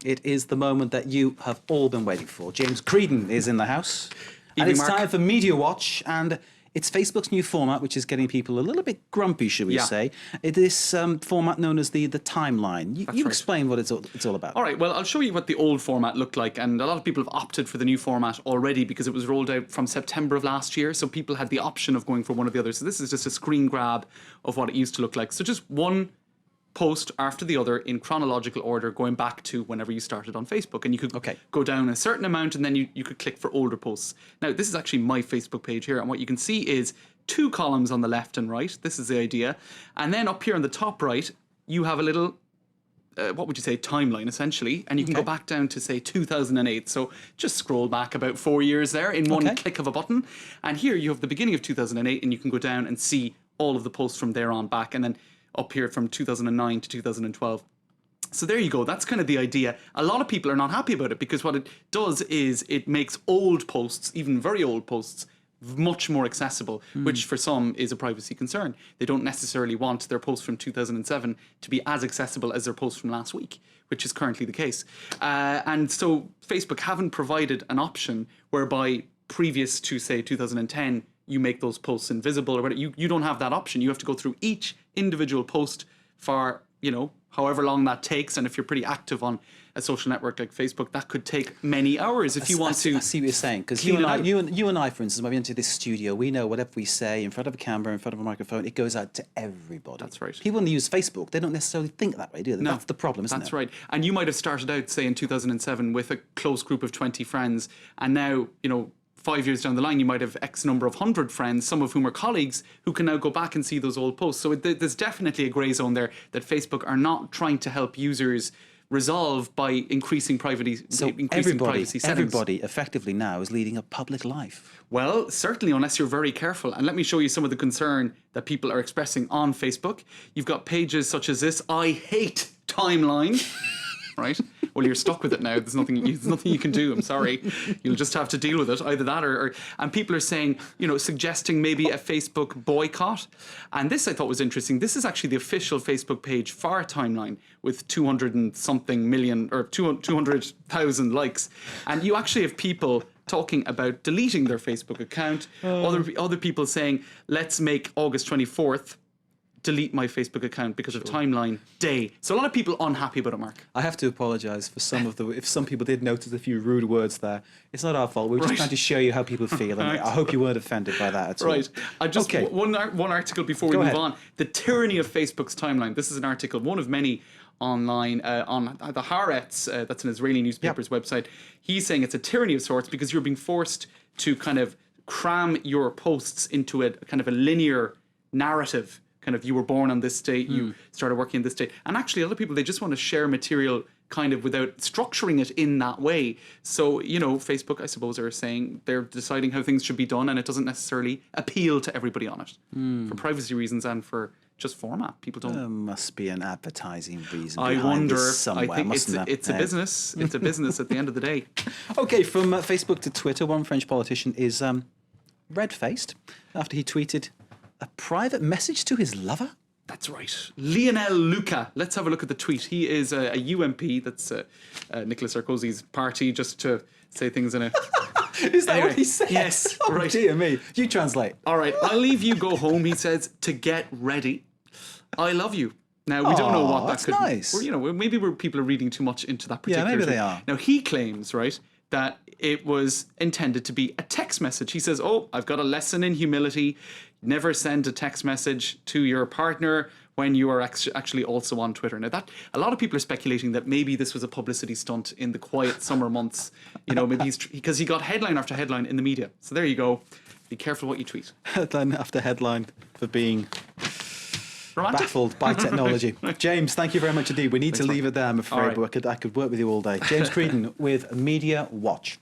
It is the moment that you have all been waiting for. James Creedon is in the house. And Evening, it's Mark. time for Media Watch, and it's Facebook's new format, which is getting people a little bit grumpy, should we Yeah. say. It is format known as the timeline. You right. explain what it's all about. All right, well, I'll show you what the old format looked like, and a lot of people have opted for the new format already because it was rolled out from September of last year, so people had the option of going for one or the other. So this is just a screen grab of what it used to look like. So just one post after the other in chronological order, going back to whenever you started on Facebook, and you could go down a certain amount, and then you could click for older posts. Now, this is actually my Facebook page here, and what you can see is 2 columns on the left and right. This is the idea. And then up here on the top right, you have a little what would you say, timeline essentially, and you can go back down to say 2008. So just scroll back about 4 years there in one click of a button, and here you have the beginning of 2008, and you can go down and see all of the posts from there on back, and then up here from 2009 to 2012. So there you go. That's kind of the idea. A lot of people are not happy about it because what it does is it makes old posts, even very old posts, much more accessible, which for some is a privacy concern. They don't necessarily want their posts from 2007 to be as accessible as their posts from last week, which is currently the case. And so Facebook haven't provided an option whereby previous to, say, 2010, you make those posts invisible or whatever. You don't have that option. You have to go through each individual post for, you know, however long that takes. And if you're pretty active on a social network like Facebook, that could take many hours if you want to. I see what you're saying, because you and I, for instance, when we enter this studio, we know whatever we say in front of a camera, in front of a microphone, it goes out to everybody. That's right. People, when they use Facebook, they don't necessarily think that way, do they? No, that's the problem, isn't it? That's right. And you might have started out, say, in 2007 with a close group of 20 friends, and now, you know, 5 years down the line, you might have X number of 100 friends, some of whom are colleagues, who can now go back and see those old posts. So there's definitely a grey zone there that Facebook are not trying to help users resolve by increasing privacy. So privacy settings. everybody effectively now is leading a public life. Well, certainly, unless you're very careful. And let me show you some of the concern that people are expressing on Facebook. You've got pages such as this: I hate timeline. Right? Well, you're stuck with it now. There's nothing you can do. I'm sorry. You'll just have to deal with it. Either that or and people are saying, you know, suggesting maybe a Facebook boycott. And this I thought was interesting. This is actually the official Facebook page for Timeline with 200 and something million or 200,000 likes. And you actually have people talking about deleting their Facebook account. Other people saying, let's make August 24th delete my Facebook account because of Timeline Day. So a lot of people unhappy about it, Mark. I have to apologise for if some people did notice a few rude words there. It's not our fault. We're just trying to show you how people feel, and I hope you weren't offended by that at all. Right. One article before we move on. The tyranny of Facebook's timeline. This is an article, one of many online on the Haaretz, that's an Israeli newspaper's website. He's saying it's a tyranny of sorts because you're being forced to kind of cram your posts into a kind of a linear narrative. Kind of, you were born on this date, you started working on this date. And actually, other people, they just want to share material kind of without structuring it in that way. So, you know, Facebook, I suppose, are saying they're deciding how things should be done, and it doesn't necessarily appeal to everybody on it for privacy reasons and for just format. People don't. There must be an advertising reason. I behind wonder. This somewhere, I think mustn't it's a business. It's a business at the end of the day. Okay, from Facebook to Twitter, one French politician is red-faced after he tweeted a private message to his lover? That's right. Lionel Lucas. Let's have a look at the tweet. He is a UMP, that's Nicolas Sarkozy's party, just to say things in a... Is that what he said? Yes. Oh, right. Dear me. You translate. All right. I'll leave you go home, he says, to get ready. I love you. Now, we don't know what that could... Nice. Or, you know, maybe people are reading too much into that particular... Yeah, maybe tweet. they are. Now, he claims, right, that it was intended to be a text message. He says, I've got a lesson in humility. Never send a text message to your partner when you are actually also on Twitter. Now, that a lot of people are speculating that maybe this was a publicity stunt in the quiet summer months. You know, maybe because he got headline after headline in the media. So there you go. Be careful what you tweet. Headline after headline for being Romantic? baffled by technology. James, thank you very much indeed. We need to leave it there, I'm afraid. All right. But I could work with you all day. James Creedon with Media Watch.